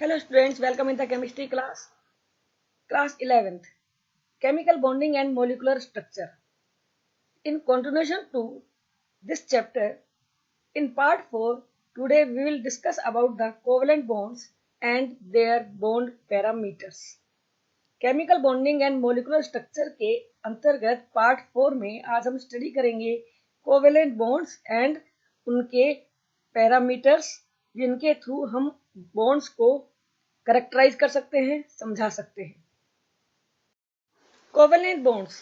Hello students, welcome in the chemistry class. Class 11th, Chemical Bonding and Molecular Structure. In continuation to this chapter, in part 4, today we will discuss about the covalent bonds and their bond parameters. Chemical Bonding and Molecular Structure के अंतर्गत part 4 में आज हम study करेंगे covalent bonds and उनके parameters जिनके through हम bonds को करेक्टराइज कर सकते हैं, समझा सकते हैं. Covalent bonds.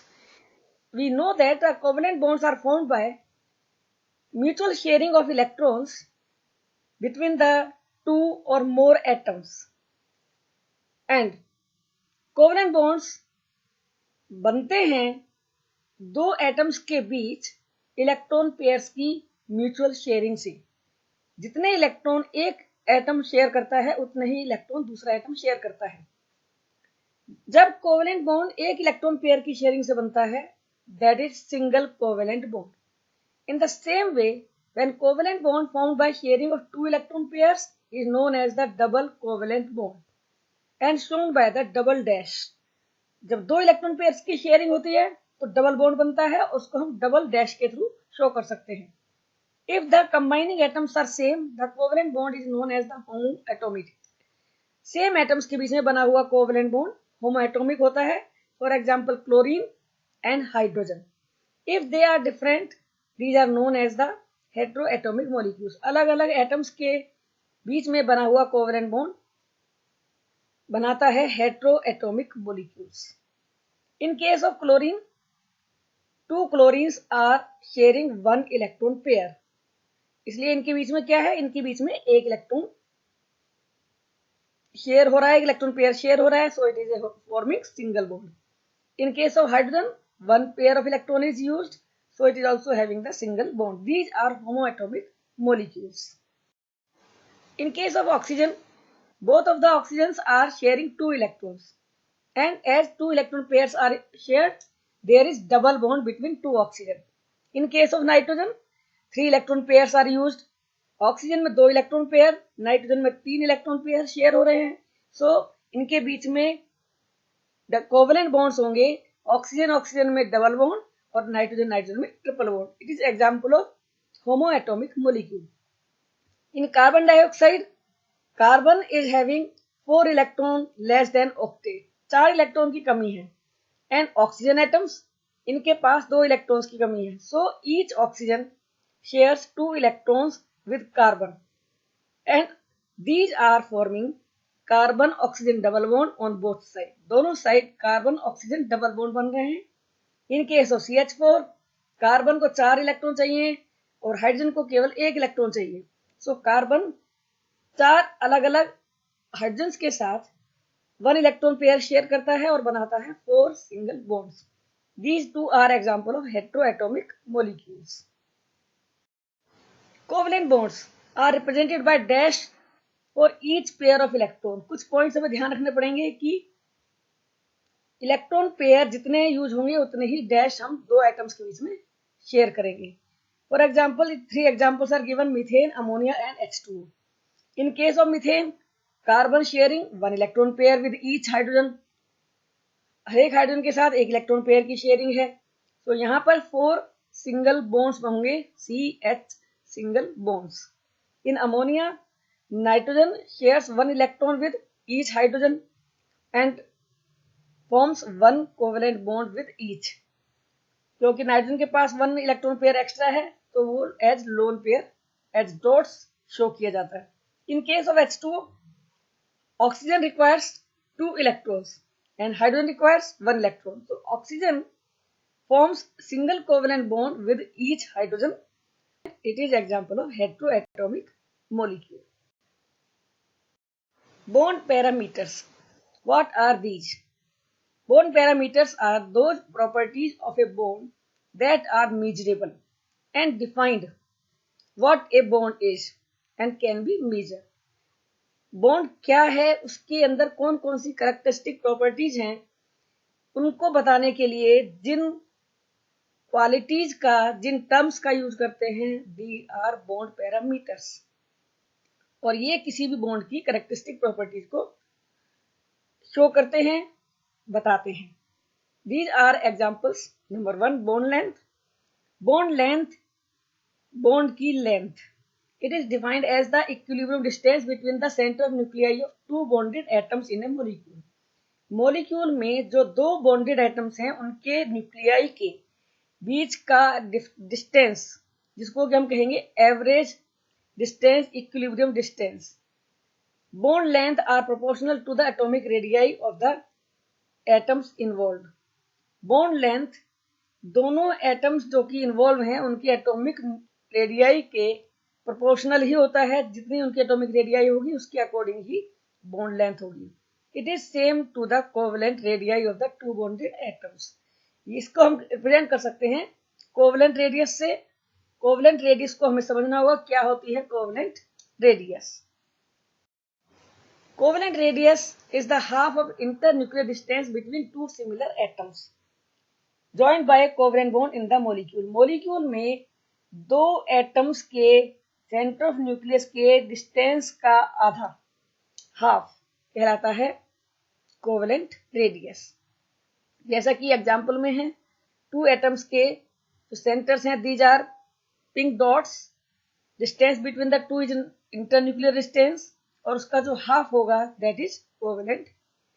We know that the covalent bonds are formed by mutual sharing of electrons between the two or more atoms. And covalent bonds बनते हैं दो एटम्स के बीच इलेक्ट्रॉन पेयर्स की म्यूचुअल शेयरिंग से. जितने इलेक्ट्रॉन एक एटम शेयर करता है उतने ही इलेक्ट्रॉन दूसरा एटम शेयर करता है. जब कोवेलेंट बॉन्ड एक इलेक्ट्रॉन पेयर की शेयरिंग से बनता है, that is single covalent bond. In the same way, when covalent bond formed by sharing of two electron pairs is known as the double covalent bond and shown by the double dash. जब दो electron pairs की sharing होती है तो double bond बनता है, उसको हम डबल डैश के थ्रू शो कर सकते हैं. If the combining atoms are same, the covalent bond is known as the homoatomic. Same atoms के बीच में बना हुआ covalent bond homoatomic होता है. For example, chlorine and hydrogen. If they are different, these are known as the heteroatomic molecules. अलग अलग atoms के बीच में बना हुआ covalent bond बनाता है heteroatomic molecules. In case of chlorine, two chlorines are sharing one electron pair. इसलिए इनके बीच में क्या है, इनके बीच में एक इलेक्ट्रॉन शेयर हो रहा है, एक इलेक्ट्रॉन पेयर शेयर हो रहा है, so it is forming single bond. In case of hydrogen, one pair of electron is used, so it is also having the single bond. These are homoatomic molecules. In case of oxygen, both of the oxygens are sharing two electrons, and as two electron pairs are shared, there is double bond between two oxygen. In case of nitrogen, three electron pairs are used. Oxygen में दो electron pair, nitrogen में तीन electron pair share हो रहे हैं, सो इनके बीच में कोवेलेंट बॉन्ड्स होंगे. ऑक्सीजन ऑक्सीजन में डबल बॉन्ड और नाइट्रोजन नाइट्रोजन में triple bond. It is example of homoatomic molecule. In carbon dioxide, carbon is having 4 electron less than octet. 4 electron की कमी है. एंड ऑक्सीजन एटम्स, इनके पास 2 इलेक्ट्रॉन्स की कमी है, so each oxygen shares 2 electrons with carbon, and these are forming carbon oxygen double bond on both sides. दोनों side carbon oxygen double bond बन रहे हैं. इन केस ऑफ CH4, कार्बन को 4 electron चाहिए और हाइड्रोजन को केवल 1 इलेक्ट्रॉन चाहिए, सो कार्बन 4 अलग अलग हाइड्रोजन के साथ 1 इलेक्ट्रॉन पेयर शेयर करता है और बनाता है 4 single bonds. These two are example of heteroatomic molecules. Covalent bonds are represented by dash for each pair of electron. कुछ पॉइंट्स हमें ध्यान रखने पड़ेंगे कि इलेक्ट्रॉन पेयर जितने यूज होंगे उतने ही डैश हम दो एटम्स के बीच में शेयर करेंगे. For example, 3 examples are given: methane, ammonia and H2O. In case of methane, carbon sharing 1 electron pair with each hydrogen. हर एक हाइड्रोजन के साथ एक इलेक्ट्रॉन पेयर की शेयरिंग है, तो यहाँ पर 4 सिंगल बॉन्ड्स होंगे, CH single bonds. In ammonia, nitrogen shares 1 electron with each hydrogen and forms 1 covalent bond with each. क्योंकि नाइट्रोजन के पास 1 इलेक्ट्रॉन पेयर एक्स्ट्रा है, तो वो as lone pair, as dots show किया जाता है. In case of H2O, oxygen requires 2 electrons and hydrogen requires 1 electron. So oxygen forms single covalent bond with each hydrogen. It is example of heteroatomic molecule. Bond parameters. What are these? Bond parameters are those properties of a bond that are measurable and defined what a bond is and can be measured. Bond क्या है, उसके अंदर कौन कौन सी characteristic properties हैं, उनको बताने के लिए जिन क्वालिटीज का, जिन टर्म्स का यूज करते हैं, दी आर बॉन्ड पैरामीटर्स. और ये किसी भी बॉन्ड की कैरेक्टरिस्टिक प्रॉपर्टीज को शो करते हैं, बताते हैं। These are examples. Number 1, bond length. Bond length, bond की length. It is defined as the equilibrium distance between the center of nuclei of two bonded atoms in a molecule. Molecule में जो दो bonded atoms हैं उनके nuclei के बीच का distance, जिसको कि हम कहेंगे average distance, equilibrium distance. Bond length are proportional to the atomic radii of the atoms involved. Bond length दोनों एटम्स जो कि इन्वॉल्व हैं उनकी एटॉमिक रेडियाई के प्रोपोर्शनल ही होता है. जितनी उनकी एटॉमिक रेडियाई होगी उसके अकॉर्डिंग ही बॉन्ड लेंथ होगी. It is same to the covalent radii of the two bonded atoms. इसको हम रिप्रेजेंट कर सकते हैं कोवेलेंट रेडियस से. कोवेलेंट रेडियस को हमें समझना होगा क्या होती है covalent radius. Covalent radius is the half of internuclear distance between to similar atoms joined by a covalent bond in the molecule. Molecule में दो एटम्स के सेंटर ऑफ न्यूक्लियस के डिस्टेंस का आधा, हाफ, कहलाता है कोवेलेंट रेडियस. जैसा कि एग्जांपल में है, टू एटम्स के जो सेंटर्स हैं these are pink dots. Distance between the two is internuclear distance, और उसका जो हाफ होगा that is covalent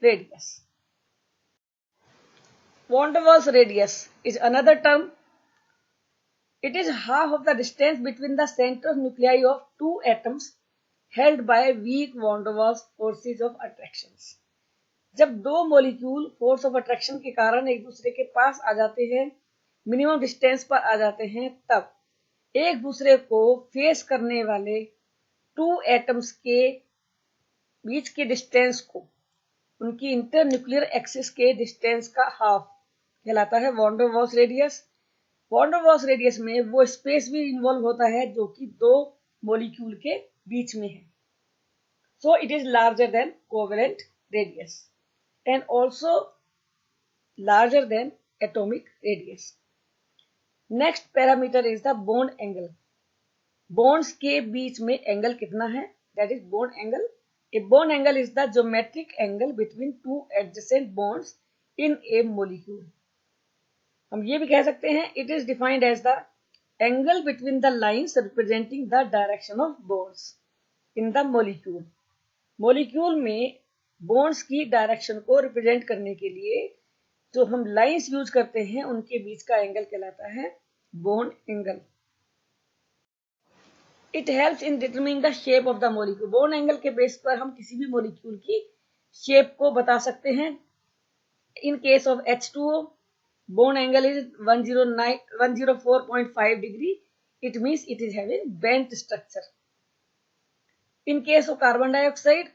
radius. Van der Waals radius is another term. It is half of the distance between the center of nuclei of two atoms held by weak van der Waals forces of attractions. जब दो molecule force of attraction के कारण एक दूसरे के पास आ जाते हैं, minimum distance पर आ जाते हैं, तब एक दूसरे को फेस करने वाले टू एटम्स के बीच के डिस्टेंस को उनकी इंटर न्यूक्लियर एक्सिस के डिस्टेंस का हाफ कहलाता है van der Waals radius. Van der Waals radius में वो स्पेस भी इन्वॉल्व होता है जो कि दो मॉलिक्यूल के बीच में है. So it is larger than covalent radius and also larger than atomic radius. Next parameter is the bond angle. Bonds के बीच में एंगल कितना है, that is bond angle. A bond angle is the geometric angle between two adjacent bonds in a molecule. हम ये भी कह सकते हैं it is defined as the angle between the lines representing the direction of bonds in the molecule. Molecule में bonds की direction को represent करने के लिए जो हम लाइंस यूज करते हैं उनके बीच का एंगल कहलाता है bond angle. It helps in determining the shape of the molecule. Bond angle के बेस पर हम किसी भी मॉलिक्यूल की शेप को बता सकते हैं. इन case of H2O, bond angle is 104.5 degree. It means it is having bent structure. In case of carbon dioxide,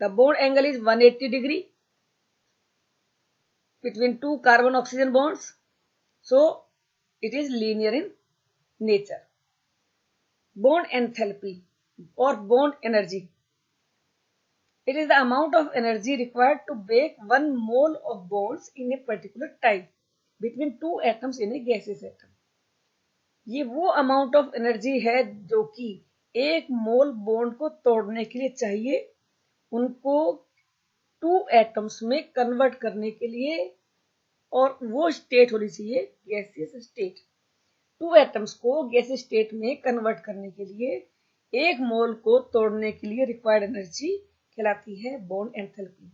the bond angle is 180 degree between two carbon oxygen bonds. So it is linear in nature. Bond enthalpy or bond energy. It is the amount of energy required to break 1 mole of bonds in a particular type between two atoms in a gaseous atom. ये वो amount of energy है जो कि एक मोल bond को तोड़ने के लिए चाहिए, उनको टू एटम्स में कन्वर्ट करने के लिए, और वो स्टेट होनी चाहिए गैसियस स्टेट. टू एटम्स को गैसियस स्टेट में कन्वर्ट करने के लिए एक मोल को तोड़ने के लिए रिक्वायर्ड एनर्जी कहलाती है बॉन्ड एंथैल्पी.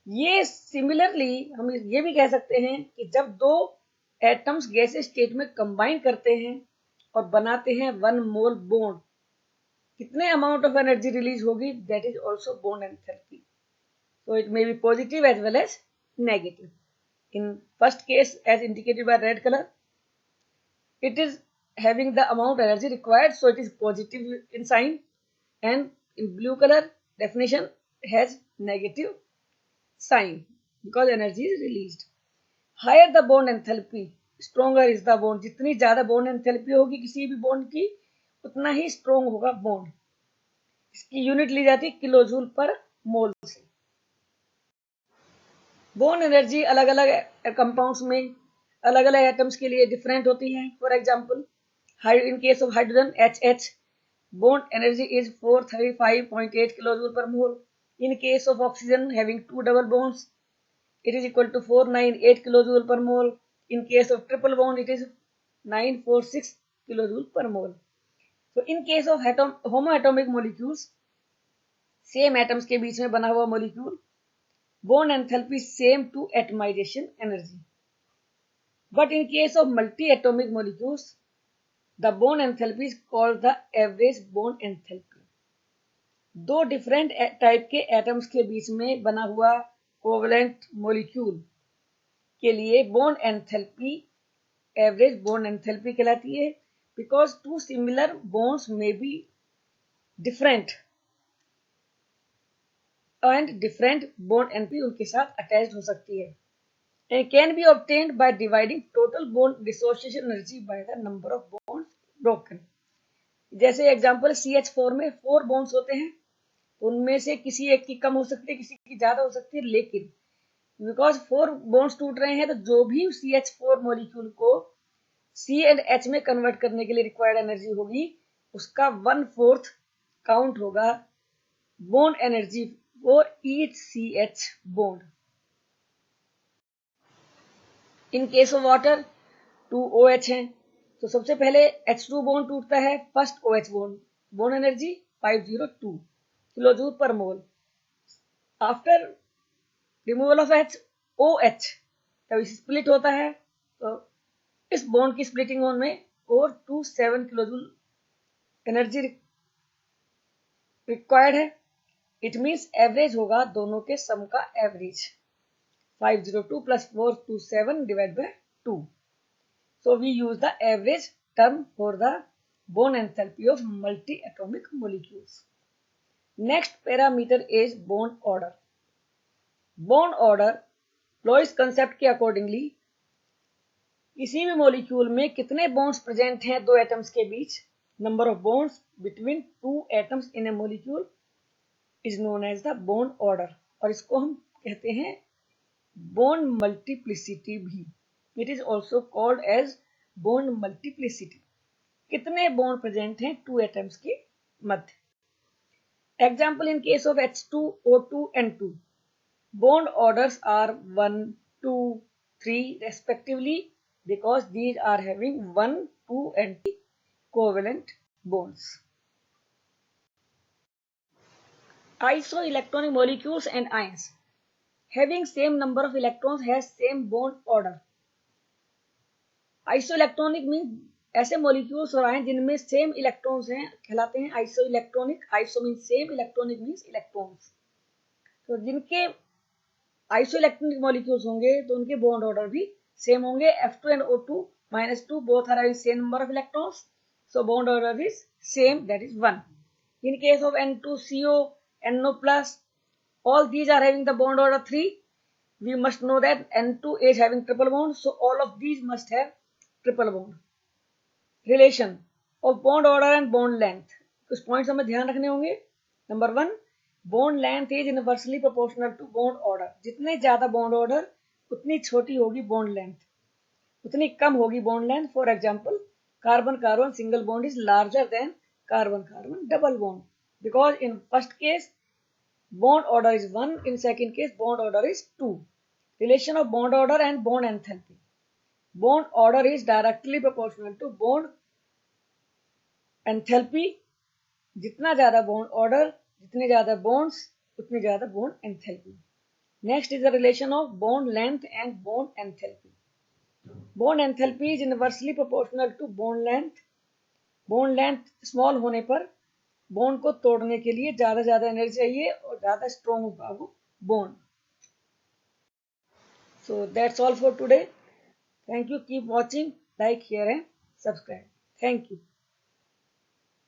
ये सिमिलरली हम ये भी कह सकते हैं कि जब दो एटम्स गैसियस स्टेट में कंबाइन करते हैं और बनाते हैं 1 मोल बॉन्ड, कितने अमाउंट ऑफ एनर्जी रिलीज होगी, that is also bond enthalpy. So it may be positive as well as negative. In first case as indicated by red colour, it is having the amount energy required, so it is positive in sign, and in blue color definition has negative sign because energy is released. Higher the bond enthalpy, stronger is the bond. जितनी ज्यादा bond enthalpy होगी किसी भी bond की, उतना ही strong होगा bond. इसकी unit ली जाती है किलो जूल पर मोल से. बॉन्ड एनर्जी अलग अलग कंपाउंड्स में अलग अलग एटम्स के लिए डिफरेंट होती है. For example in case of hydrogen HH, bond energy is 435.8 kilojoule per mole. In case of oxygen having two double bonds, it is equal to 498 kilojoule per mole. In case of triple bond, it is 946 kilojoule per mole. So in case of homoatomic molecules, same atoms के बीच में बना हुआ molecule, bond enthalpy same to atomization energy. But in case of multi-atomic molecules, the bond enthalpy is called the average bond enthalpy. दो different type के atoms के बीच में बना हुआ कोवलेंट मोलिक्यूल के लिए bond enthalpy average bond enthalpy कहलाती है, बिकॉज टू सिमिलर बॉन्ड्स में be different and different bond enthalpy उनके साथ अटैच्ड हो सकती है, and can be obtained by dividing total bond dissociation energy by the number of bonds broken. जैसे example CH4 में 4 बॉन्ड्स होते हैं, तो उनमें से किसी एक की कम हो सकती है, किसी की ज्यादा हो सकती है, लेकिन बिकॉज 4 बॉन्ड्स टूट रहे हैं तो जो भी CH4 मॉलिक्यूल को C एंड H में कन्वर्ट करने के लिए रिक्वायर्ड एनर्जी होगी उसका 1/4 काउंट होगा bond energy for each CH bond. In case of water 2 OH हैं, तो सबसे पहले H2 बॉन्ड टूटता है, first OH bond, bond energy 502 kilojoule पर मोल. आफ्टर रिमूवल ऑफ OH तब स्प्लिट होता है, तो इस बॉन्ड की स्प्लिटिंग में 427 किलोजूल एनर्जी रिक्वायर्ड है. इट मीन्स एवरेज होगा दोनों के सम का average 502 plus 427 divided by 2. So we use the average term for the bond enthalpy of multi-atomic molecules. Next parameter is bond order. Bond order Lois concept के accordingly किसी भी molecule में कितने bonds present हैं दो atoms के बीच, number of bonds between two atoms in a molecule is known as the bond order, और इसको हम कहते हैं bond multiplicity भी. It is also called as bond multiplicity. कितने bond present हैं two atoms के मध्य. Example in case of H2, O2 and 2. Bond orders are 1, 2, 3 respectively because these are having 1, 2 and 3 covalent bonds. Isoelectronic molecules and ions having same number of electrons has same bond order. Isoelectronic means ऐसे molecules और ion जिनमें same electrons हैं कहलाते हैं isoelectronic. Iso means same, electronic means electrons. तो जिनके isoelectronic molecules होंगे तो उनके bond order भी same होंगे. F2 and O2 -2 both are having same number of electrons, so bond order is same, that is 1. In case of N2CO, NO+, all these are having the bond order 3. We must know that N2 is having triple bond, so all of these must have triple bond. Relation of bond order and bond length. कुछ points हमें ध्यान रखने होंगे. Number 1, bond length is inversely proportional to bond order. जितने ज्यादा bond order उतनी छोटी होगी bond length, उतनी कम होगी bond length. For example, carbon-carbon single bond is larger than carbon-carbon double bond, because in first case bond order is 1, in second case bond order is 2. Relation of bond order and bond enthalpy. Bond order is directly proportional to bond enthalpy. जितना ज्यादा bond order, जितने ज्यादा bonds, उतनी ज्यादा bond enthalpy. Next is the relation of bond length and bond enthalpy. Bond enthalpy is inversely proportional to bond length. Bond length small होने पर bond को तोड़ने के लिए ज्यादा एनर्जी चाहिए और ज्यादा स्ट्रॉन्ग होगा वो bond. So that's all for today. Thank you. Keep watching, like, share and subscribe. Thank you.